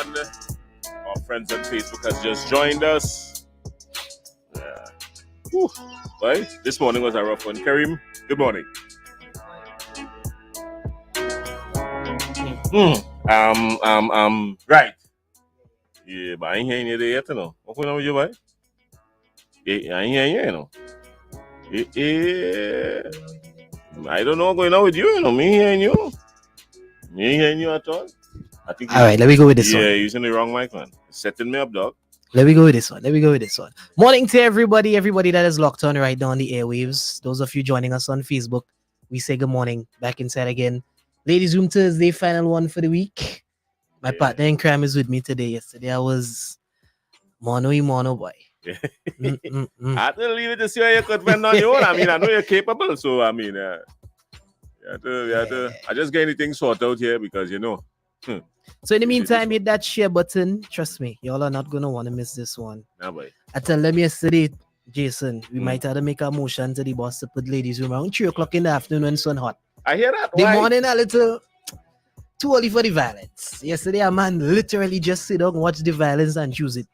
everyone. Our friends on Facebook has just joined us. Yeah. Whew. Right? This morning was a rough one. Kareem, good morning. Right. Yeah, but I ain't hearing you there yet, you know. What's going on with you, boy? Yeah, I ain't hearing you, you know. I don't know what's going on with you, you know. Me hearing you. Me ain't hearing you at all. I think all right, let me go with this one. Yeah, you're using the wrong mic, man. It's setting me up, dog. Let me go with this one. Morning to everybody that is locked on right now on the airwaves. Those of you joining us on Facebook, we say good morning. Back inside again. Ladies Room Thursday, final one for the week. My partner in crime is with me today. Yesterday I was mono boy. I have to leave it to see how you could fend on your own. I mean, I know you're capable, so I mean, you have to. I just get anything sorted out here because you know. So in the meantime, hit that share button. Trust me, y'all are not gonna want to miss this one. Nah, boy. I tell them yesterday, Jason, we might have to make a motion to the boss to put ladies room around 3 o'clock in the afternoon when sun hot. I hear that. The morning a little too early for the violence. Yesterday a man literally just sit down, watch the violence and choose it.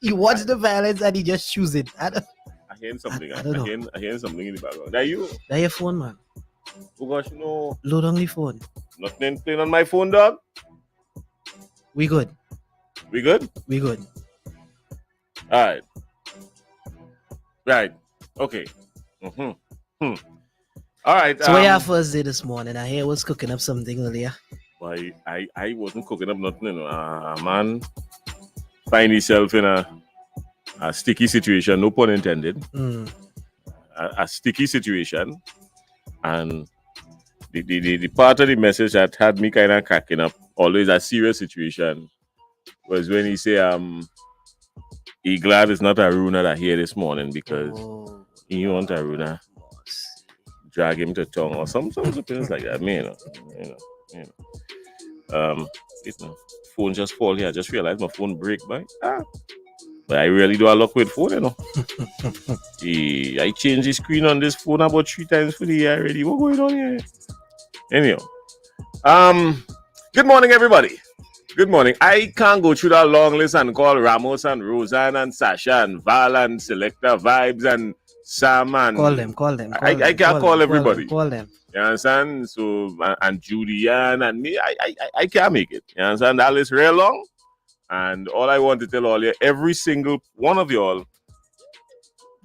He watched the violence and he just choose it. I hear something. I don't know. I hear something in the background. That you? That your phone, man. Oh gosh, no. Load on the phone. Nothing playing on my phone, dog. We good. We good? We good. All right. Okay. All right. So what you have first day this morning? I hear was cooking up something earlier. Why I wasn't cooking up nothing, you know. Man, find yourself in a sticky situation, no pun intended. A sticky situation. And the part of the message that had me kind of cracking up, always a serious situation, was when he say, he glad it's not Aruna that here this morning because he want Aruna drag him to tongue or some things like that. You know. Phone just fall here. I just realized my phone break, by. But I really do a lot with phone, you know. I changed the screen on this phone about 3 times for the year already. What's going on here? Anyhow. Good morning, everybody. Good morning. I can't go through that long list and call Ramos and Roseanne and Sasha and Val and Selector Vibes and Sam and... Call them. I can't call everybody. Call them. You understand? So, and Julian and me, I can't make it. You understand? That list real long. And all I want to tell all you, every single one of y'all,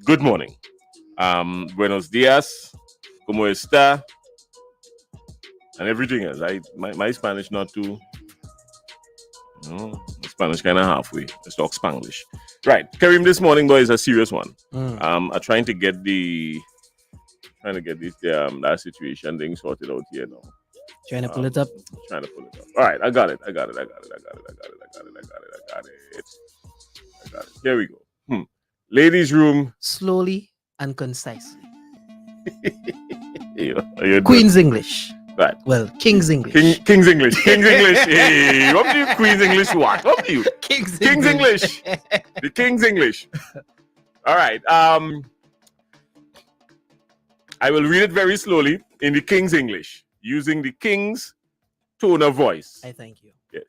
good morning. Buenos dias, como está, and everything else. My Spanish not too, Spanish kind of halfway. Let's talk Spanglish. Right, Kareem, this morning, boy, is a serious one. I'm trying to get this that situation thing sorted out here now. Trying to pull it up. All right, I got it. Here we go. Ladies' room. Slowly and concisely. Queen's English. Right. Well, King's English. King's English. Hey, what do you Queen's English what? What do you? King's English. The King's English. All right. I will read it very slowly in the King's English, using the King's tone of voice. I thank you. Yes.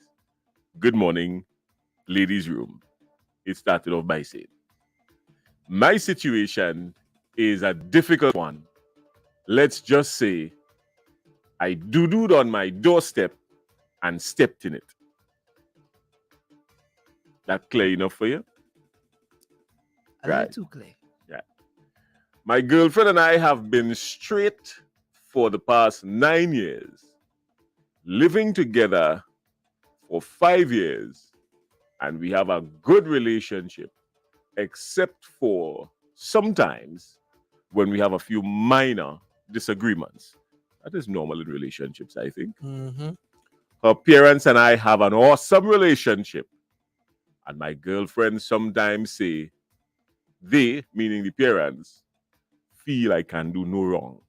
Good morning, ladies' room. It started off by saying, my situation is a difficult one. Let's just say I doo-dooed on my doorstep and stepped in it. That clear enough for you? Right. Too clear. Yeah. My girlfriend and I have been straight for the past 9 years, living together for 5 years, and we have a good relationship, except for sometimes when we have a few minor disagreements. That is normal in relationships, I think. Her parents and I have an awesome relationship, and my girlfriend sometimes say they, meaning the parents, feel I can do no wrong.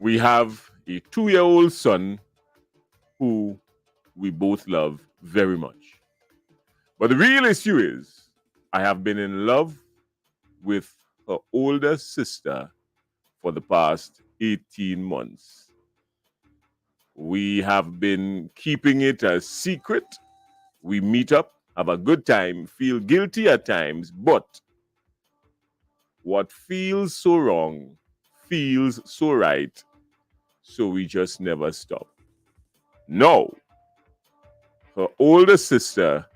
We have a 2-year-old son who we both love very much. But the real issue is I have been in love with her older sister for the past 18 months. We have been keeping it a secret. We meet up, have a good time, feel guilty at times, but what feels so wrong feels so right, so we just never stop. No, her older sister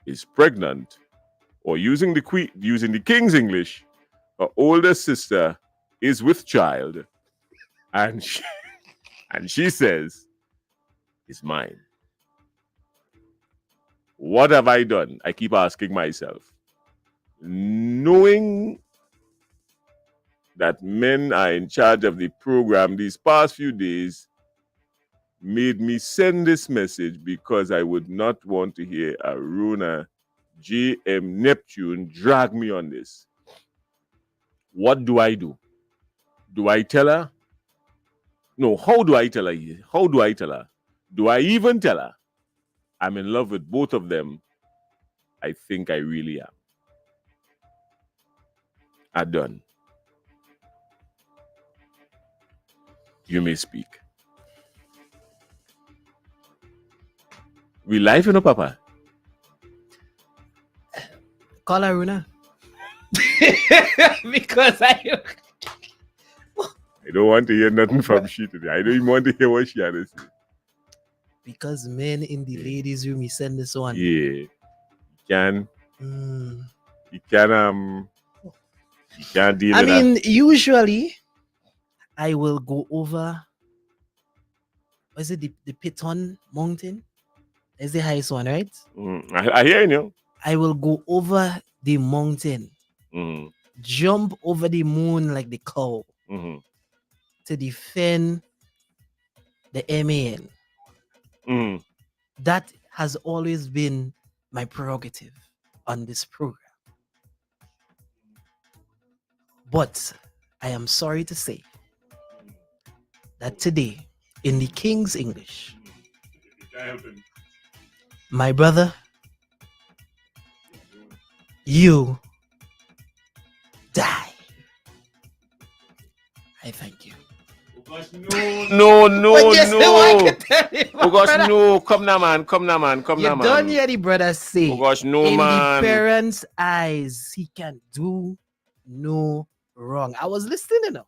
is pregnant, or using the King's English, her older sister is with child, and she says, "It's mine." What have I done? I keep asking myself. Knowing that men are in charge of the program these past few days made me send this message because I would not want to hear Aruna J.M. Neptune drag me on this. What do I do? Do I tell her? No, how do I tell her? How do I tell her? Do I even tell her? I'm in love with both of them. I think I really am. I'm done. You may speak. We live, you know, Papa? Call Aruna. Because I don't want to hear nothing from she today. I don't even want to hear what she had to say. Because men in the ladies' room, he send this one. Yeah. You can deal with that. Usually I will go over, is it the Piton Mountain? Is the highest one, right? I hear you. I will go over the mountain, jump over the moon like the cow to defend the MAN. That has always been my prerogative on this program. But I am sorry to say that today, in the King's English, my brother, you die. I thank you. No. Oh gosh, no. Come now, man. You don't hear the brother say, oh gosh, no, in man. the parents' eyes, he can do no wrong. I was listening, you know.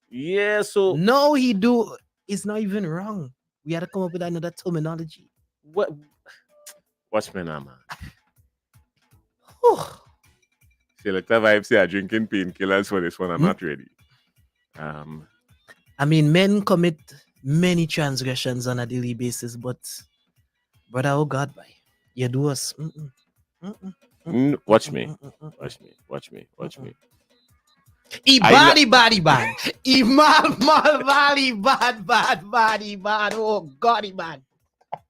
Yeah, so no, he do. It's not even wrong. We had to come up with another terminology. What? Watch me now, man. Selector Vibe say I'm drinking painkillers for this one. I'm not ready. I mean, men commit many transgressions on a daily basis, but brother, oh God, boy, you do us. Watch me. Body bad. Bad. Oh God, bad.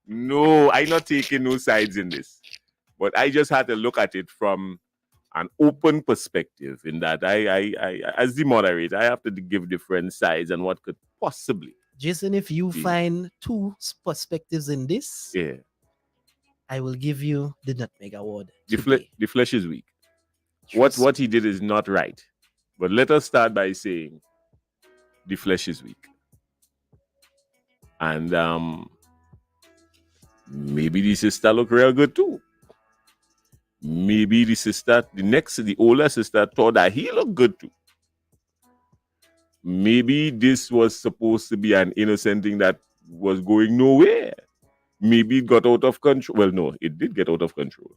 No, I'm not taking no sides in this. But I just had to look at it from an open perspective in that I as the moderator, I have to give different sides and what could possibly. Jason, if you find two perspectives in this, I will give you the Nutmeg Award. The flesh is weak. What he did is not right. But let us start by saying the flesh is weak. And maybe the sister look real good too. Maybe the older sister thought that he looked good too. Maybe this was supposed to be an innocent thing that was going nowhere. Maybe it got out of control. Well, no, it did get out of control.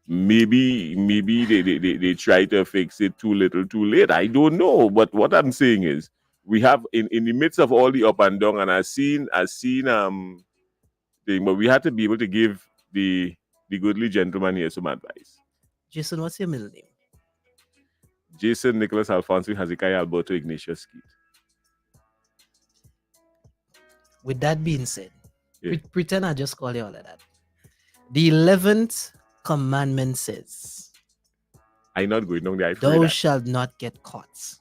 Maybe they try to fix it too little, too late. I don't know. But what I'm saying is, we have in the midst of all the up and down, and I've seen thing, but we had to be able to give the goodly gentleman here some advice. Jason, what's your middle name? Jason Nicholas Alfonso Hezekiah Alberto Ignatius Skeet. With that being said, pretend I just call you all of that. The 11th commandment says, I'm not going down there. Thou shalt not get caught.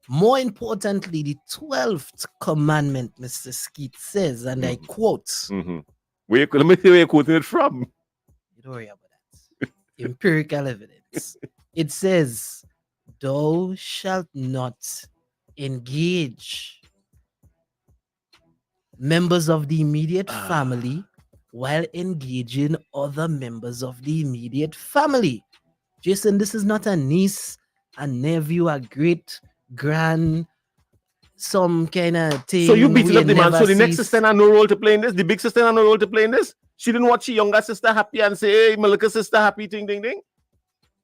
More importantly, the 12th commandment, Mr. Skeet, says, and I quote. Let me see where you're quoting it from. You don't worry about that. Empirical evidence. It says, thou shalt not engage members of the immediate Ah. family while engaging other members of the immediate family. Jason, this is not a niece, a nephew, a great grand, some kind of thing. So you beating we up the man. never So the next sees. sister had no role to play in this. The big sister had no role to play in this. She didn't watch her younger sister happy and say, "Hey, my little sister happy." Ding, ding, ding.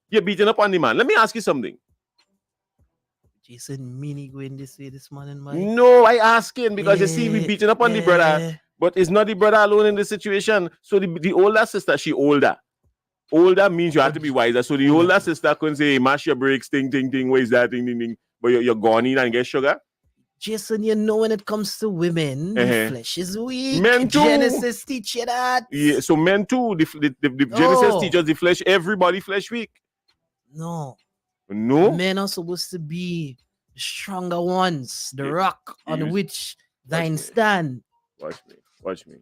You're beating up on the man. Let me ask you something. Jason, Mini going this way this morning, man. No, I asking because you see, we beating up on the brother, but it's not the brother alone in this situation. So the older sister, she older. Older means you have to be wiser. So the older sister couldn't say, hey, mash your brakes, ting, ting, ting, where is that, ting, ting, ting. But you're gone in and get sugar. Jason, you know when it comes to women, the flesh is weak. Men too. Genesis teach you that. Yeah, so men too. The Genesis teaches the flesh, everybody flesh weak. No. No. Men are supposed to be the stronger ones, the rock on which thine stand. Watch me.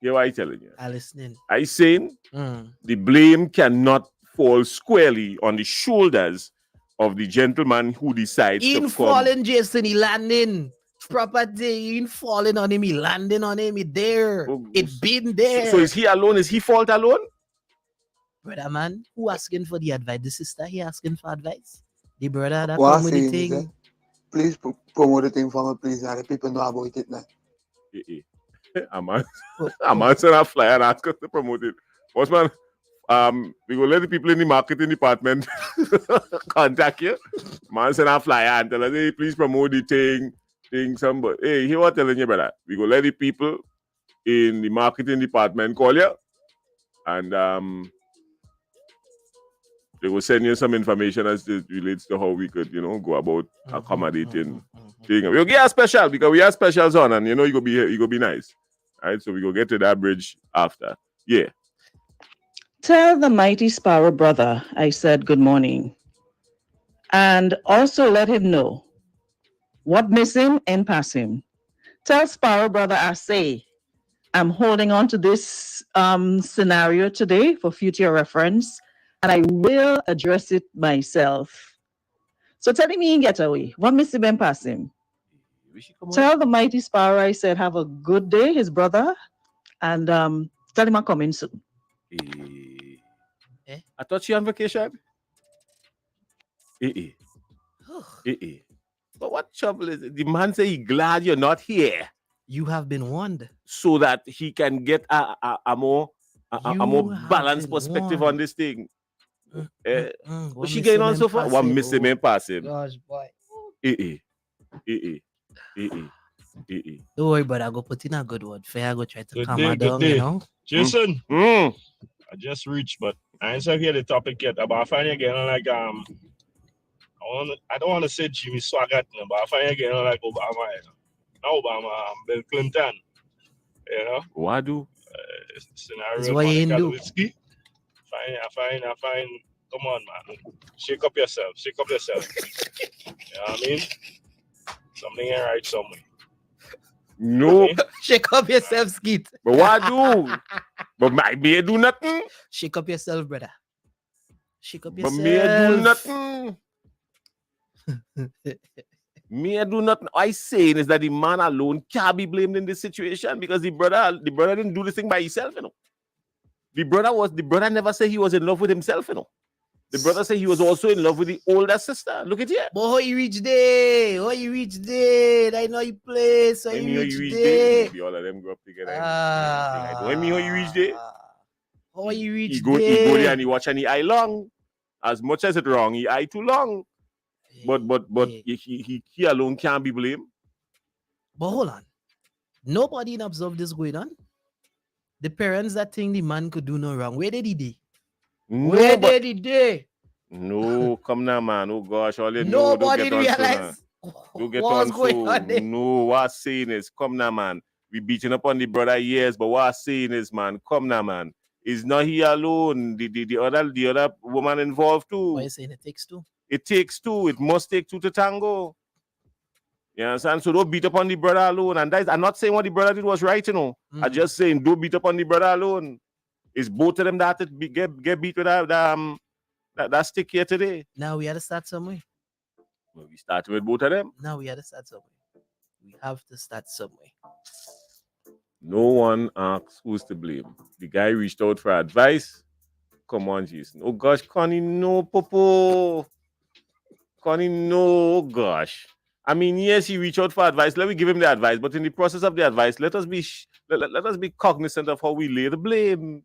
Hear what I telling you. I listening. I saying the blame cannot fall squarely on the shoulders of the gentleman who decides in to falling, come. Jason, he landing. Proper day, in falling on him, he landing on him, he there. It been there. So is he alone? Is he fault alone? Brother man, who asking for the advice? The sister he asking for advice? The brother that come with the thing. Please promote the thing for me, please. And the people know about it now. I'm answering a flyer and ask us to promote it. Bossman, we will let the people in the marketing department contact you. Man, send a flyer and tell us, hey, please promote the thing. Somebody. Hey, hear what I'm telling you, brother. We will let the people in the marketing department call you. And they will send you some information as it relates to how we could, go about accommodating thing. We'll get a special because we have specials on, and you go be nice. All right, so we go get to that bridge after. Yeah. Tell the mighty Sparrow brother I said good morning. And also let him know what miss him and pass him. Tell Sparrow brother I say I'm holding on to this scenario today for future reference, and I will address it myself. So tell him he can get away. What miss him and pass him. Tell the mighty Sparrow I said have a good day, his brother, and tell him I'm coming soon. I thought you on vacation. But what trouble is it? The man say he glad you're not here. You have been warned. So that he can get a more balanced perspective on this thing. What she getting on so far? What missing and passing? Gosh, boy. Don't worry, but I go put in a good word. Fair, I go try to calm her down, you know. Jason, I just reached, but I ain't hear the topic yet. But I find again like I don't want to say Jimmy Swaggart, but I find again like Obama, Bill Clinton, What do? Scenario. What you do? I find. Come on, man. Shake up yourself. You know what I mean? Something ain't right somewhere. No. Shake up yourself, Skeet. But what do? But me do nothing. Shake up yourself, brother. Shake up yourself. But me do nothing. Me do nothing. I saying is that the man alone can't be blamed in this situation because the brother didn't do this thing by himself, The brother never said he was in love with himself, The brother said he was also in love with the older sister. Look at here. But how you reach there? I know you play, so you reach there. All of them grew up together. When me how you reach there? How you reach he go there and he watch and he eye long. As much as it wrong, he eye too long. But he alone can't be blamed. But hold on. Nobody observed this going on. The parents that think the man could do no wrong. Where did he do? Where did he do? No, come now, man. Oh gosh, all you know. Nobody realized what's going on there. No, what I'm saying is, come now, man. We beating up on the brother, yes, but what I'm saying is, man, come now, man. It's not he alone. The other woman involved too. Why are you saying it takes two? It takes two. It must take two to tango. You understand? So don't beat up on the brother alone. And I'm not saying what the brother did was right, I'm just saying don't beat up on the brother alone. It's both of them that have to get beat with that stick here today. Now we had to start somewhere. Well, we started with both of them. Now we had to start somewhere. We have to start somewhere. No one asks who's to blame. The guy reached out for advice. Come on, Jason. Oh gosh, Connie, no, Popo. Connie, no, gosh. I mean, yes, he reached out for advice. Let me give him the advice. But in the process of the advice, let us be let us be cognizant of how we lay the blame.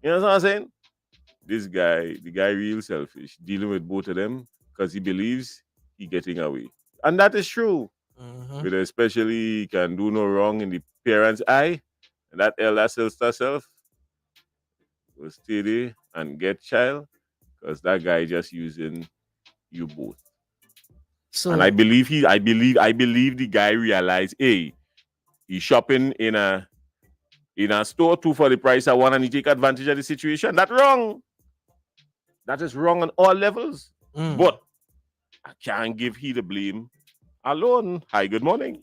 You know what I'm saying? This guy, the guy, real selfish, dealing with both of them because he believes he getting away, and that is true. Mhm. But especially he can do no wrong in the parents' eye, and that elder sister self will stay there and get child because that guy just using you both. So And I believe the guy realized, hey, he's shopping in a store two for the price of one, and he take advantage of the situation. That's wrong. That is wrong on all levels. mm, But I can't give he the blame alone. Hi, good morning.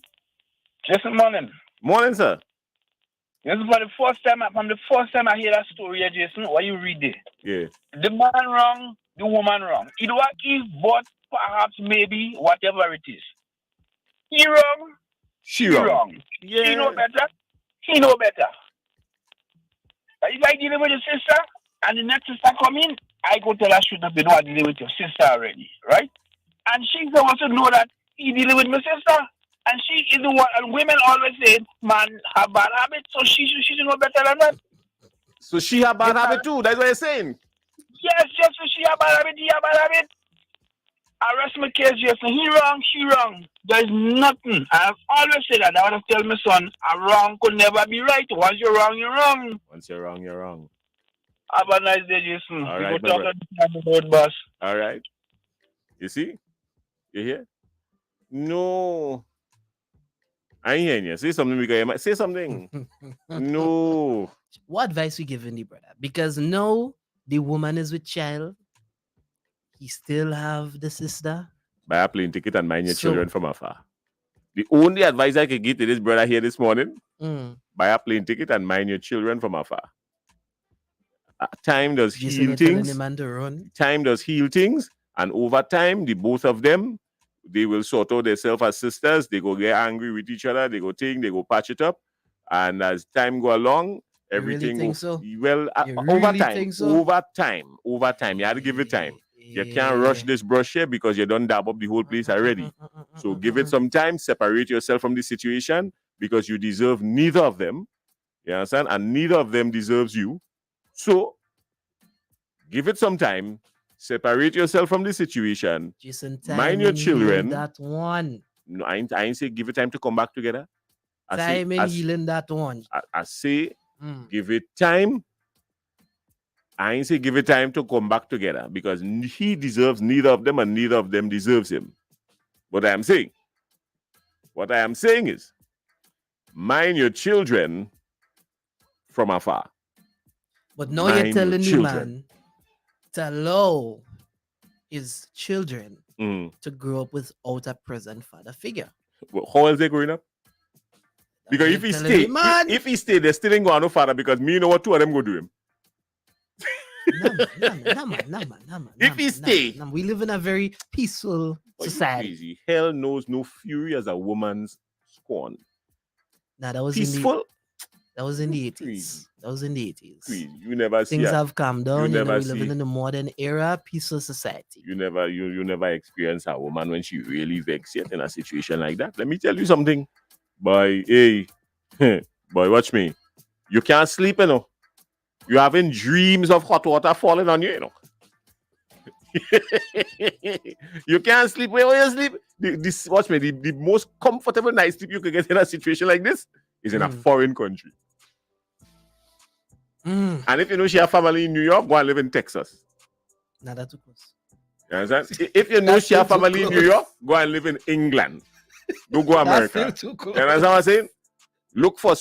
Just a morning. Morning, sir. This is for the first time. From the first time I hear that story, Jason, what you read it. Yeah. The man wrong, the woman wrong. Either what is, but perhaps, maybe, whatever it is. He wrong, She he wrong. wrong. Yeah. He know better, he know better. If I deal with your sister, and the next sister come in, I go tell her should have been what dealing with your sister already, right? And she's supposed to know that he dealing with my sister. And she is the one, and women always say, man, have bad habits, so she should know better than that. So she have bad habit too. That's what you're saying. Yes, just so she have bad habit, he have bad habit. I rest my case, Jason. He wrong, she wrong. There's nothing. I've always said that. I want to tell my son, a wrong could never be right. Once you're wrong, you're wrong. Once you're wrong, you're wrong. Have a nice day, Jason. All We right, go talk brother. at the road, boss. All right. You see? You hear? No. I ain't hearing you. Say something, because say something. No. What advice we giving the brother? Because no, the woman is with child. He still have the sister. Buy a plane ticket and mind your So- children from afar. The only advice I can give to this brother here this morning, Mm. buy a plane ticket and mind your children from afar. Time does Jason, heal you're telling the things. man to run. Time does heal things. And over time, the both of them, they will sort out themselves as sisters. They go get angry with each other. They go patch it up. And as time go along, You really everything think goes so? well You over really time. think so? Over time. You have to give it time. You can't rush this brush here because you done dab up the whole place already. So give it some time, separate yourself from the situation because you deserve neither of them. You understand? And neither of them deserves you. So give it some time, separate yourself from the situation. Jason, Mind your and heal children. That one. No, I ain't say give it time to come back together. Time and healing that one. I say Mm. give it time. I ain't say give it time to come back together because he deserves neither of them and neither of them deserves him. What I am saying is, mind your children from afar. But now Mind you're your telling the children. man to allow his children Mm. to grow up without a present father figure. Well, how else they growing up? Because You're if he telling stay, the man. if he stay, they still ain't going no father because me know what two of them go do him. Nah, man. If he stay. We live in a very peaceful Are you society. crazy? Hell knows no fury as a woman's scorn. Nah, that was Peaceful. that was in the You 80s. crazy. That was in the 80s. Crazy. You never see. Things have calmed down. You know, never we living see- in a modern era, peaceful society. You never experience a woman when she really vexed yet in a situation like that. Let me tell you something, boy. Hey, boy, watch me. You can't sleep, you know. You're having dreams of hot water falling on you, you know. You can't sleep. Where you sleep? Watch me. The most comfortable night sleep you can get in a situation like this is in a Mm. foreign country. Mm. And if you know she have family in New York, go and live in Texas. Nah, that's too close. You understand? If you know That's she have still too family in New close. York, go and live in England. Don't go America. too close. You understand what I'm saying? Look for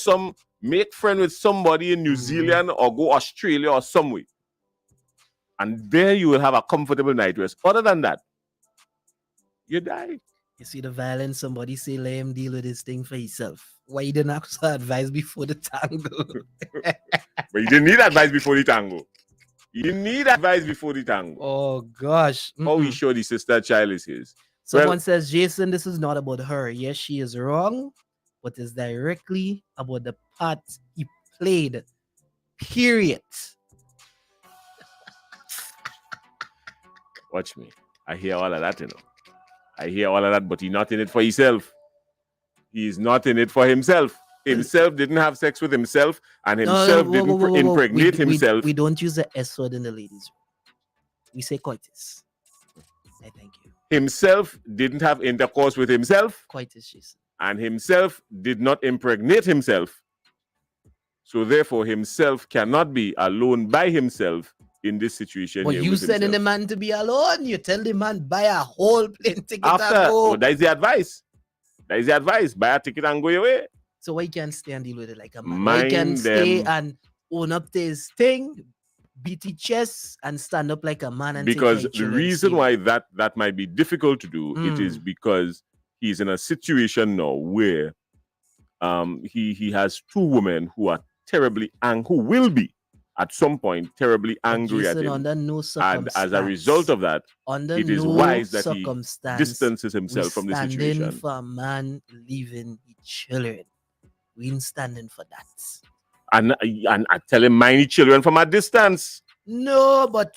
make friend with somebody in New Mhm. Zealand or go Australia or somewhere. And there you will have a comfortable night rest. Other than that, you die. You see the violence, somebody say let him deal with this thing for himself. Why you didn't ask for advice before the tango? But you didn't need advice before the tango. You need advice before the tango. Oh gosh. How we Mm-mm. sure the sister child is his. Someone says, Jason, this is not about her. Yes, she is wrong, but it's directly about the part he played. Period. Watch me. I hear all of that, you know. I hear all of that, but he's not in it for himself. He's not in it for himself. Himself didn't have sex with himself, and himself didn't impregnate himself. We don't use the S word in the ladies' room. We say coitus. I thank you. Himself didn't have intercourse with himself, Coitus, Jason. and himself did not impregnate himself. So therefore, himself cannot be alone by himself in this situation. But you sending the man to be alone. You tell the man buy a whole plane ticket and go. That is the advice. That is the advice. Buy a ticket and go your way. So why can't stay and deal with it like a man? Why can't stay and own up to his thing, beat his chest, and stand up like a man? And because the reason why that might be difficult to do, it is because he's in a situation now where he has two women who are terribly who will be at some point terribly angry at him. Under no and as a result of that, it is wise that he distances himself from the situation. Standing for a man leaving his children. We ain't standing for that. And I tell him mind his children from a distance. No, but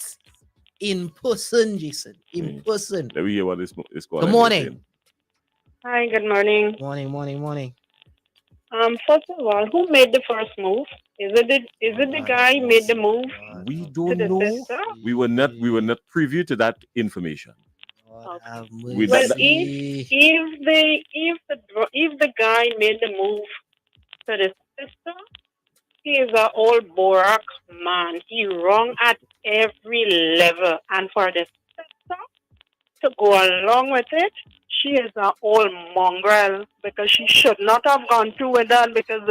in person, Jason. In person. Let me hear what this called. Good morning. Hi, good morning. Morning. First of all, who made the first move? Is it the guy who made the move? We don't know. Sister? We were not privy to that information. Well, if the guy made the move to the sister, he is an old Borak man. He wrong at every level, and for the sister to go along with it, she is an old mongrel because she should not have gone through with that because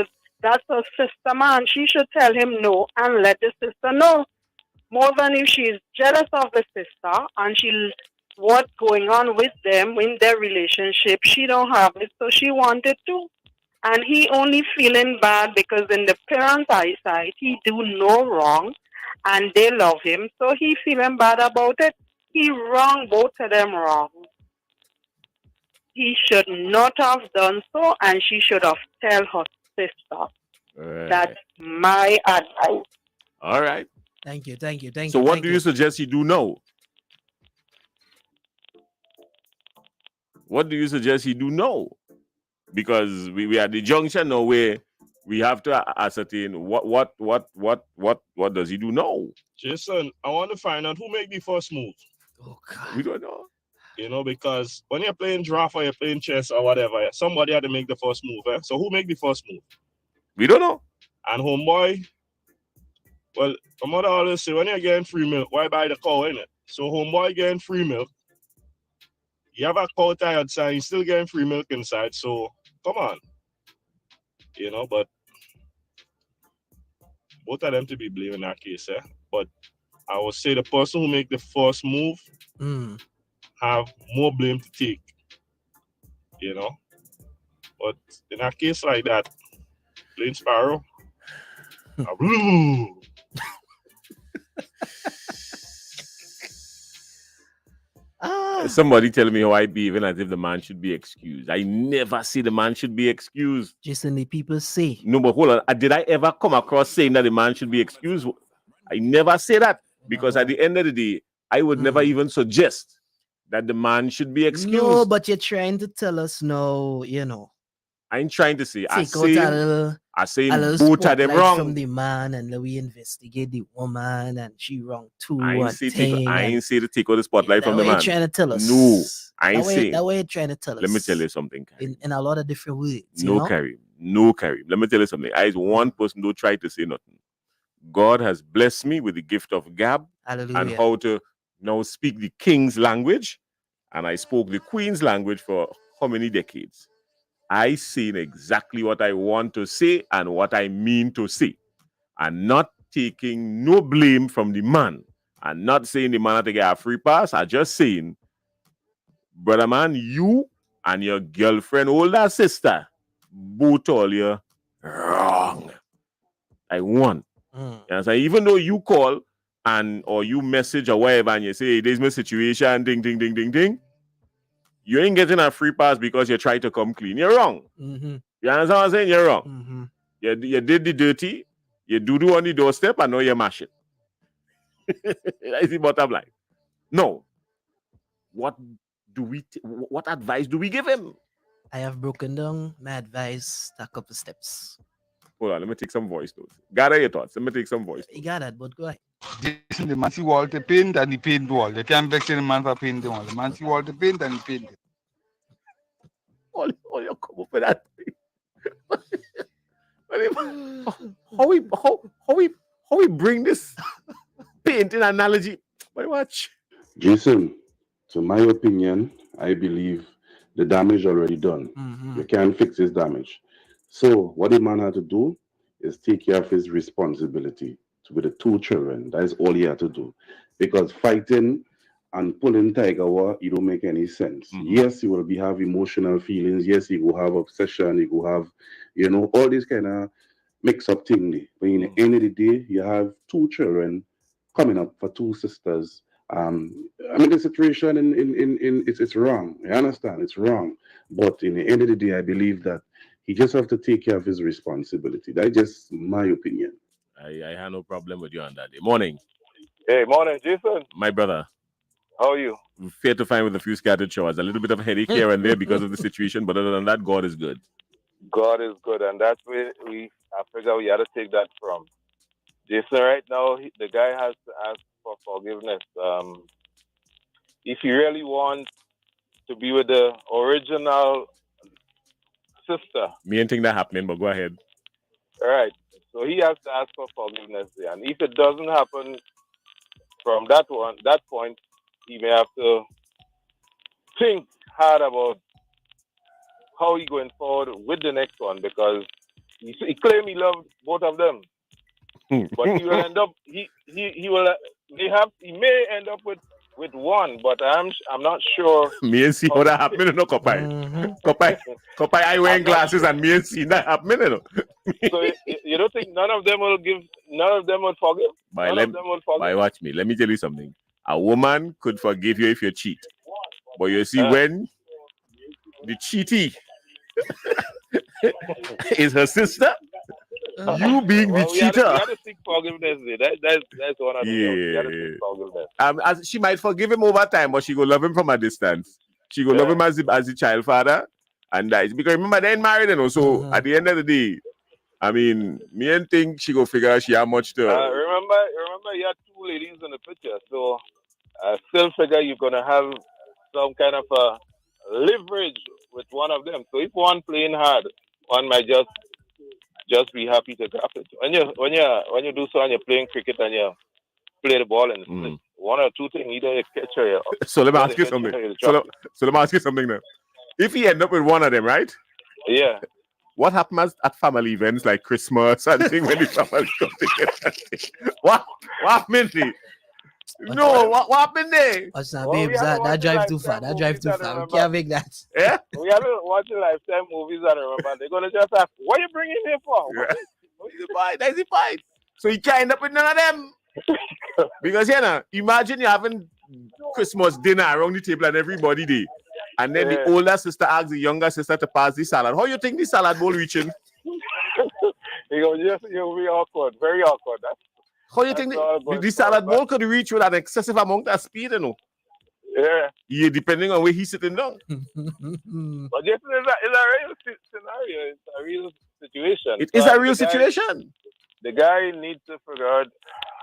that's her sister, man. She should tell him no and let the sister know. More than if she's jealous of the sister and what's going on with them in their relationship, she don't have it, so she wanted to. And he only feeling bad because in the parents' eyesight, he do no wrong and they love him, so he feeling bad about it. He wrong, both of them wrong. He should not have done so, and she should have tell her sister. Right. That's my advice. All right. Thank you. So what do you suggest he do now? What do you suggest he do now? Because we are at the junction now where we have to ascertain what does he do now? Jason, I want to find out who made the first move. Oh God. We don't know. You know, because when you're playing draft or you're playing chess or whatever, somebody had to make the first move. So who made the first move? We don't know. And homeboy, well, my mother always say, when you're getting free milk, why buy the cow, innit? So homeboy getting free milk. You have a cow tie outside, you're still getting free milk inside. So come on. You know, but both of them to be blamed in that case, eh? But I would say the person who make the first move have more blame to take, you know. But in a case like that, Plain Sparrow, somebody telling me how I be even as if the man should be excused. I never say the man should be excused. Jason, the people say. No, but hold on. Did I ever come across saying that the man should be excused? I never say that because at the end of the day, I would never even suggest that the man should be excused. No, but you're trying to tell us no, you know. I ain't trying to say. I say a little both of them wrong. From the man, and we investigate the woman, and she wrong too. I ain't say to take all the spotlight from the man. Trying to tell us. No, I ain't saying. That way you're trying to tell us. Let me tell you something, in a lot of different ways. No, Karim. Let me tell you something. I is one person who tried to say nothing. God has blessed me with the gift of gab. Hallelujah. And how to now speak the king's language. And I spoke the queen's language for how many decades? I seen exactly what I want to say and what I mean to say. And not taking no blame from the man. And not saying the man had to get a free pass. I just saying, brother man, you and your girlfriend, older sister, both all you wrong. I won. And so even though you call or you message or whatever and you say, hey, there's my situation, ding, ding, ding, ding, ding. You ain't getting a free pass because you try to come clean. You're wrong. Mm-hmm. You understand what I'm saying? You're wrong. Mm-hmm. You did the dirty, you do on the doorstep, and now you mash it. That's the bottom line. No. What advice do we give him? I have broken down my advice a couple steps. Hold on, let me take some voice notes. Gather your thoughts. Let me take some voice. You got that, but go ahead. Jason, the man see wall to paint and he paint wall. They can't vex the man for paint the wall. The man see wall to paint and he paint it. All you come up with that. How we bring this painting analogy? But watch. Jason, to my opinion, I believe the damage already done. Mm-hmm. You can't fix his damage. So what the man had to do is take care of his responsibility with the two children. That is all he had to do. Because fighting and pulling Tiger War, it don't make any sense. Mm-hmm. Yes, he will have emotional feelings. Yes, he will have obsession. He will have, all this kind of mix-up thing. But in the end of the day, you have two children coming up for two sisters. I mean, the situation it's wrong. I understand it's wrong. But in the end of the day, I believe that he just have to take care of his responsibility. That's just my opinion. I have no problem with you on that day. Morning. Hey, morning, Jason. My brother. How are you? Fair to find with a few scattered showers. A little bit of headache here and there because of the situation, but other than that, God is good. God is good, and that's where I figure we had to take that from. Jason, right now, the guy has to ask for forgiveness. If he really wants to be with the original sister. Me ain't think that happening, but go ahead. All right. So he has to ask for forgiveness there. And if it doesn't happen from that point, he may have to think hard about how he going forward with the next one, because he claimed he loved both of them. But he will end up he may end up with one, but I'm not sure. Me and see what that happening, no Kopai. Kopai, I wearing glasses and me and see that happening, no. So you don't think none of them will forgive? By watch me. Let me tell you something. A woman could forgive you if you cheat. But you see, when the cheatee is her sister, you being the cheater. We have to seek forgiveness. That's one of the things. We have to seek forgiveness. As she might forgive him over time, but she go love him from a distance. She go love him as the child father, and that is because remember they ain't married, so at the end of the day, I mean, me and think she go figure out she how much to. Remember, you had two ladies in the picture, so I still figure you're gonna have some kind of a leverage with one of them. So if one playing hard, one might just be happy to grab it. When you do so and you're playing cricket and you play the ball and split, one or two things, either you catch or you. So let me ask you something. So let me ask you something now. If he end up with one of them, right? Yeah. What happens at family events like Christmas and things when the family come together? What happened? No, what happened there? What's that, babes? That drive too far. That drive too far. We can't make that. Yeah? We haven't watched Lifetime movies and remember. They're going to just ask, what are you bringing here for? That's the point. So you can't end up with none of them. Because, imagine you having Christmas dinner around the table and everybody there. And then the older sister asks the younger sister to pass the salad. How you think the salad bowl reaching? You'll be awkward. Very awkward. How you think the salad bowl could reach with an excessive amount of speed, Yeah, depending on where he's sitting down. But just it's a real scenario. It's a real situation. It is a real situation. The guy needs to figure out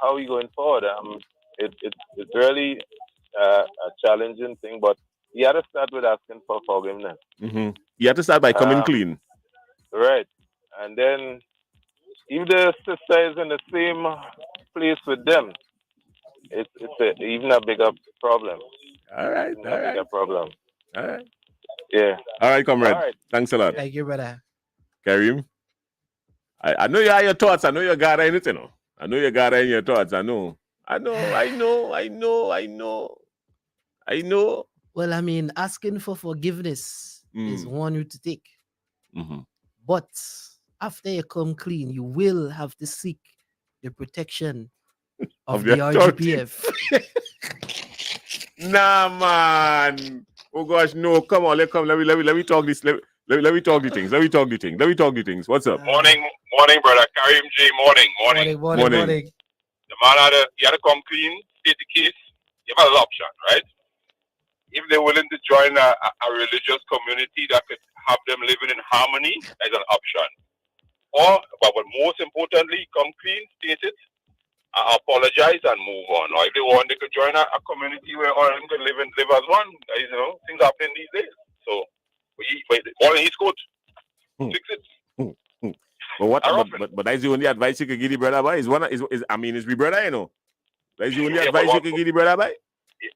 how he's going forward. It's really a challenging thing, but he had to start with asking for forgiveness. Mm-hmm. You have to start by coming clean. Right. And then if the sister is in the same place with them, it's even a bigger problem. All right. Bigger problem. All right. Yeah. All right, comrade. All right. Thanks a lot. Thank you, brother. Karim, I know you have your thoughts. I know you got anything. I know you got in your thoughts. I know. Well, I mean, asking for forgiveness is one route to take. Mm-hmm. But after you come clean, you will have to seek the protection of the RGPF. Nah, man. Oh gosh, no! Come on, let me talk this. Let me talk the things. Let me talk the things. What's up? Morning, brother. Karim J. Morning. Morning. The man he had to come clean, state the case. You have an option, right? If they're willing to join a religious community that could have them living in harmony, that's an option. Or, but most importantly, come clean, state it, apologize, and move on. Or if they want, they could join a community where all of them could live as one. Things happening these days. So, all in his court. Fix it. But that's the only advice you can give the brother by. Is we brother, you know. That's the only advice you can give the brother by.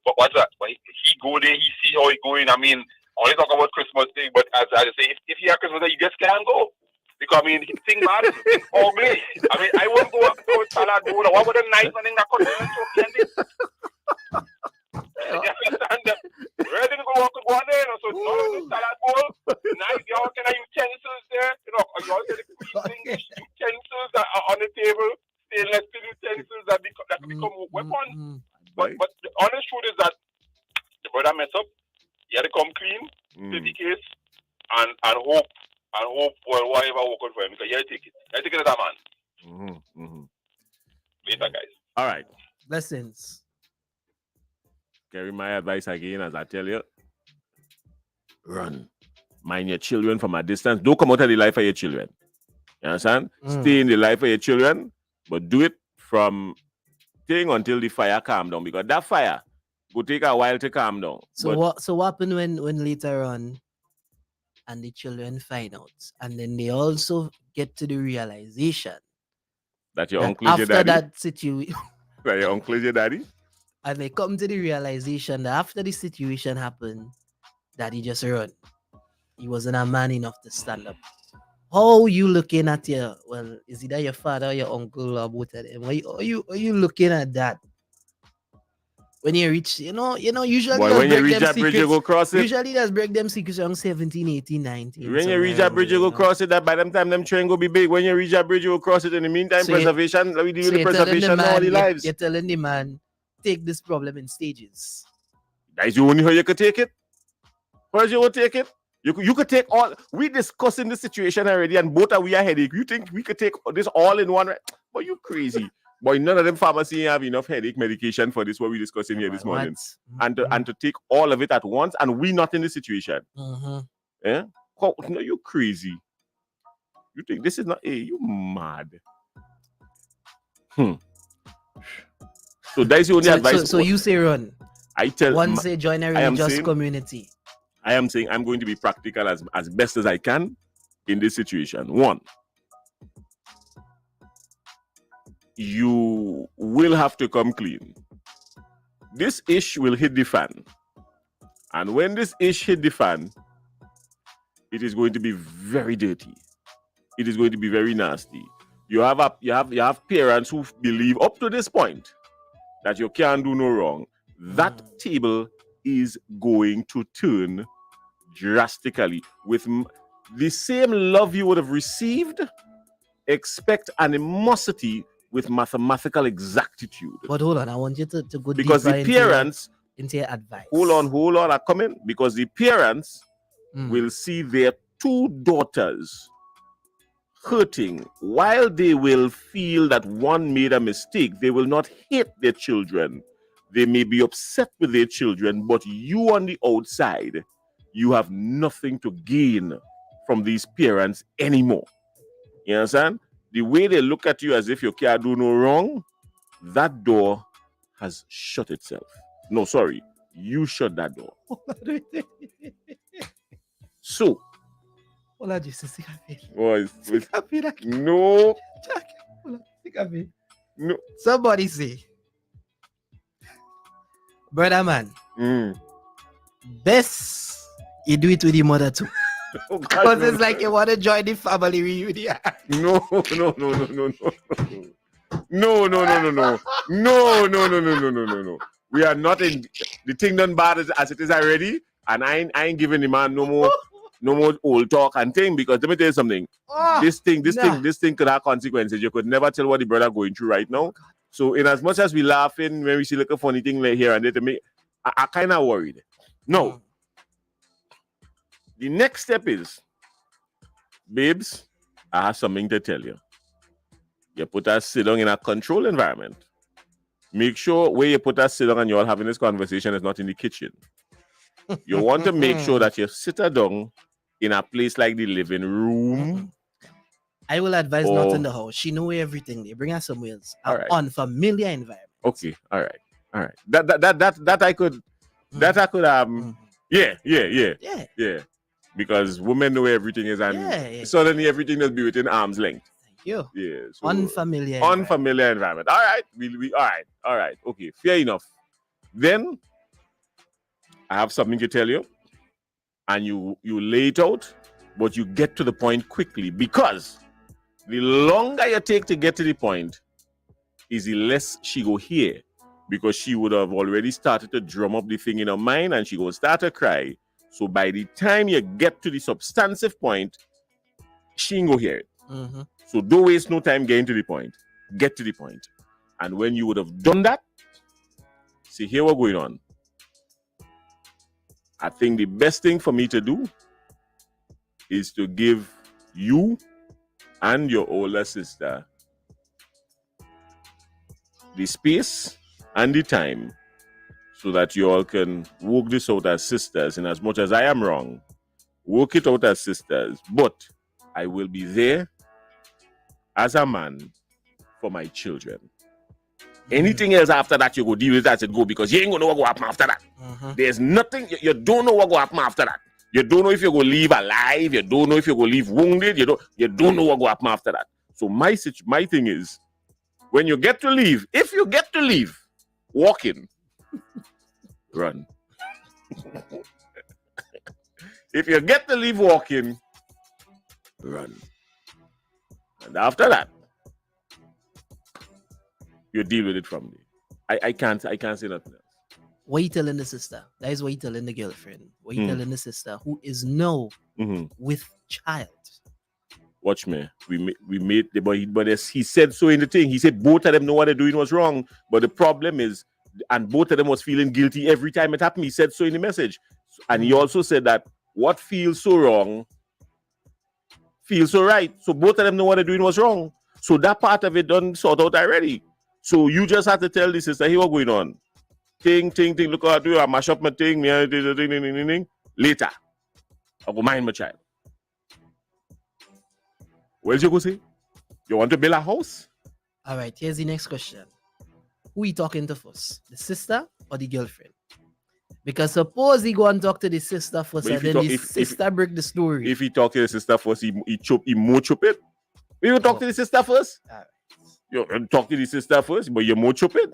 But what's that? But he go there, he see how he going. I mean, only talk about Christmas thing, but as I say, if he has Christmas Day, you just can't go. Because thing bad, thing ugly. I won't go up to a salad bowl. What would a nice one in that country so candy? You understand that? Ready to go on there, so no salad bowl. Nice, you all kind of utensils there. You all get the utensils that are on the table, stainless steel utensils that can become weapons. But the honest truth is that the brother mess up. He had to come clean, take the case, and hope for whatever work out for him. Because he had to take it. He had to take it as a man. Later, guys. All right. Blessings. Carry my advice again, as I tell you. Run. Mind your children from a distance. Don't come out of the life of your children. You understand? Stay in the life of your children, but do it from thing until the fire calm down, because that fire will take a while to calm down. So what happened when later on and the children find out, and then they also get to the realization that your uncle is your daddy? After that situation, that your uncle is your daddy? And they come to the realization that after the situation happened, that he just run. He wasn't a man enough to stand up. How you looking at is either your father or your uncle or both of them? Are you looking at that? When you reach, usually when you reach that bridge, you go cross it. Usually that's break them secrets around 17, 18, 19. When you reach that bridge, you go cross it. That by the time them train go be big. When you reach that bridge, you go cross it. In the meantime, preservation. Let me deal with the preservation of all the lives. You're telling the man, take this problem in stages. That's the only how you could take it. First, you will take it. You could take all. We discussing the situation already, and both we are headache. You think we could take this all in one? But you crazy. Boy, none of them pharmacy have enough headache medication for this. What we discussing here this morning, and to take all of it at once, and we not in this situation. Yeah, no, you crazy. You think this is not? Hey, you mad? So that's the only advice. So you say run. I tell one say join a religious community. I am saying I'm going to be practical as best as I can in this situation. One, you will have to come clean. This ish will hit the fan. And when this ish hit the fan, it is going to be very dirty. It is going to be very nasty. You have parents who believe up to this point that you can't do no wrong. That table is going to turn drastically. With the same love you would have received, expect animosity with mathematical exactitude. But hold on, I want you to go because the parents into your advice. Hold on, I come in. Because the parents will see their two daughters hurting. While they will feel that one made a mistake, they will not hate their children. They may be upset with their children, but you on the outside, you have nothing to gain from these parents anymore. You understand? The way they look at you as if you can't do no wrong, that door has shut itself. No, sorry. You shut that door. So, no. No. Somebody say, brother man, best you do it with your mother too. Because it's like you want to join the family reunion. No. We are not in the thing done bad as it is already, and I ain't giving the man no more old talk and thing, because let me tell you something. This thing could have consequences. You could never tell what the brother going through right now. So in as much as we laughing when we see like a funny thing like here and there, to me, I kind of worried. No, The next step is, babes, I have something to tell you. You put us sit down in a controlled environment. Make sure where you put us sit down and you're all having this conversation is not in the kitchen. You want to make sure that you sit her down in a place like the living room. I will advise not Oh. in the house. She know everything. They bring her somewhere else. All right. Unfamiliar environment. Okay, all right. That I could yeah. Because women know everything is, and Yeah. suddenly everything will be within arm's length. Thank you. Yeah. So Unfamiliar. unfamiliar environment. All right. We all right. Okay, fair enough. Then I have something to tell you, and you lay it out, but you get to the point quickly, because the longer you take to get to the point is the less she go hear, because she would have already started to drum up the thing in her mind, and she go start to cry. So by the time you get to the substantive point, she ain't go hear it. Mhm. So don't waste no time getting to the point. Get to the point. And when you would have done that, see, here what's going on. I think the best thing for me to do is to give you and your older sister the space and the time so that you all can work this out as sisters. And as much as I am wrong, work it out as sisters. But I will be there as a man for my children. Anything else after that, you go deal with that and go, because you ain't gonna know what go happen after that. There's nothing, you don't know what go happen after that. You don't know if you're gonna leave alive, you don't know if you're gonna leave wounded, you don't know what go happen after that. So my thing is, when you get to leave, if you get to leave, walk in, run. If you get to leave walking, run. And after that, you deal with it from there. I can't say nothing else. What you telling the sister? That is what you telling the girlfriend. What you Mm. telling the sister who is now with child? Watch me. We made the boy, but he said so in the thing. He said both of them know what they're doing was wrong. But the problem is, and both of them was feeling guilty every time it happened. He said so in the message. And he also said that what feels so wrong feels so right. So both of them know what they're doing was wrong. So that part of it done sort out already. So you just have to tell the sister, hey, what's going on? Ting, look what I do. I mash up my thing. Later, I'll go mind my child. What else you go say? You want to build a house? All right, here's the next question. Who you talking to first? The sister or the girlfriend? Because suppose he go and talk to the sister first, But and if he then talk- the if- sister break the story. If he talk to the sister first, he more chop it. You talk to the sister first. Alright. You talk to the sister first, but you more chop it.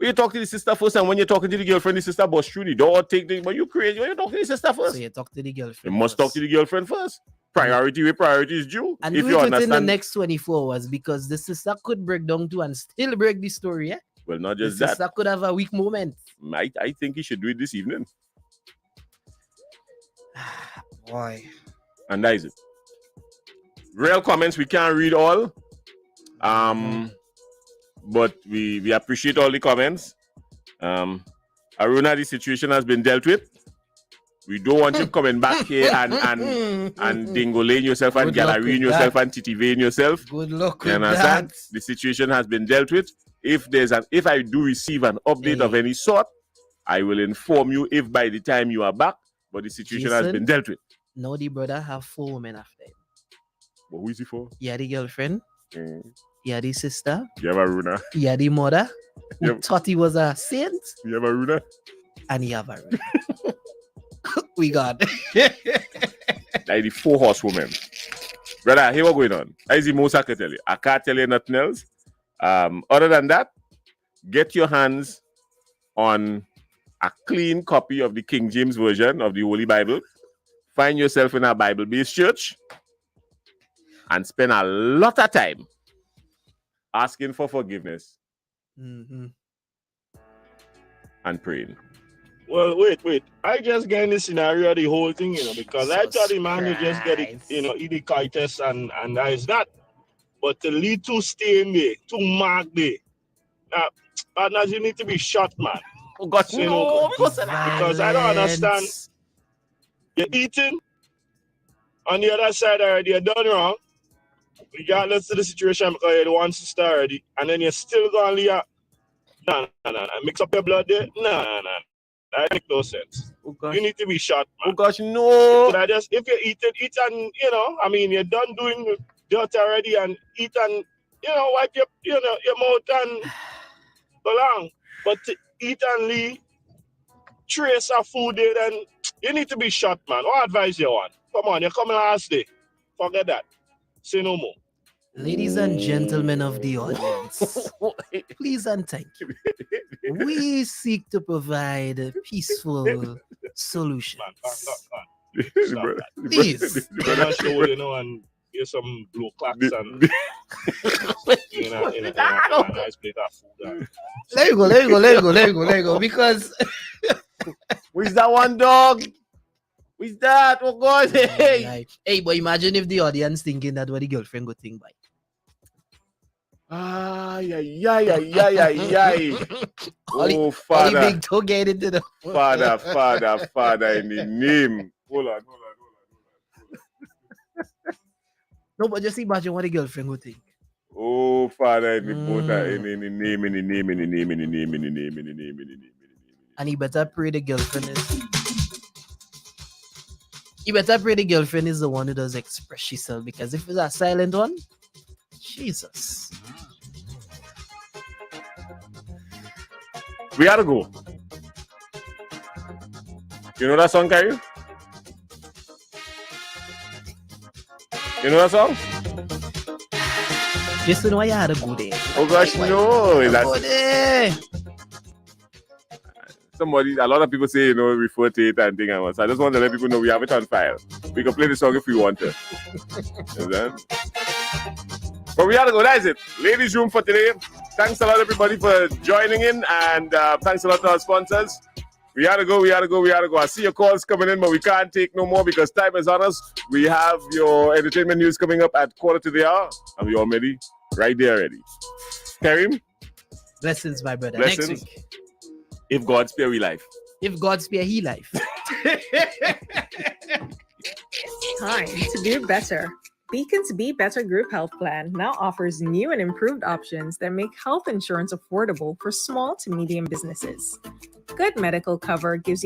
You talk to the sister first, and when you're talking to the girlfriend, the sister bust through the door, take the. But you crazy when you talk to the sister first. So you talk to the You girlfriend. must talk to the girlfriend first. Priority where priority is due. And if do you it within the understand. next 24 hours, because the sister could break down too and still break the story. Yeah, Well, not the just that. sister could have a weak moment. I think he should do it this evening. Boy, And that is it. Real comments, we can't read all. But we appreciate all the comments. Aruna, the situation has been dealt with. We don't want you coming back here and dingolaying yourself and Good luck gallerying with yourself that. and TTVing yourself. good luck You with understand? that. The situation has been dealt with. If I do receive an update of Hey. any sort, I will inform you if by the time you are back. But the situation has Jason? been dealt with. Now the brother have 4 women after him. But who is he for? He had the girlfriend, he had the sister, You have Aruna. he had the mother, who Yep. thought he was a saint, You have Aruna. and he have a ring. We got. Like the 4 horsewomen. Brother, here what going on. That is the most I can tell you. I can't tell you nothing else. Other than that, get your hands on a clean copy of the King James Version of the Holy Bible. Find yourself in a Bible-based church and spend a lot of time asking for forgiveness Mhm. and praying. Well, wait. I just get in this scenario, the whole thing, because I thought the man would just get it, idiocitis and that is that. But to lead to stay in there, to mark there, partners, you need to be shot, man. Oh, God, You know, because I don't understand. You're eating. On the other side already, you're done wrong. Regardless of the situation, because you're the one sister already. And then you're still going to leave. Nah. Mix up your blood there? Nah. That makes no sense. Oh gosh. You need to be shot, Oh man. gosh, no. If you eat and, I mean, you're done doing dirt already and eat and, wipe your mouth and go long. But to eat and leave trace of food there, then you need to be shot, man. What advice you want? Come on, you're coming last day. Forget that. Say no more. Ladies and gentlemen of the audience, please and thank you. We seek to provide peaceful solutions. Man. Stop Bro- that. Please. You must show, and get some blue clocks and in a nice plate of food. And Let me go. Because Where's that one dog? Where's that? Oh God. Hey. like, hey, but imagine if the audience thinking that what the girlfriend go think by. Ay. All the- Oh, All the Father. big toe get into the Father, in the name. Hold on. No, but just imagine what the girlfriend would think. Oh, Father, in the both, Mm. in the name. And he better pray the girlfriend is. You better pray the girlfriend is the one who does express herself, because if it's a silent one, Jesus. We gotta go. You know that song, Kyrie? You know that song? Just to know why you had to go there. Oh gosh, no. Go That's there. a lot of people say, refer to it and thing and what. So I just want to let people know we have it on file. We can play the song if we want to. Understand? But we gotta go. That's it. Ladies' room for today. Thanks a lot, everybody, for joining in, and thanks a lot to our sponsors. We gotta go. I see your calls coming in, but we can't take no more because time is on us. We have your entertainment news coming up at 1:45, and we already right there already. Karim, Blessings, my brother. Blessings. Next week. if God spare we life. If God spare he life. Time to do better. Beacon's Be Better Group Health Plan now offers new and improved options that make health insurance affordable for small to medium businesses. Good medical cover gives you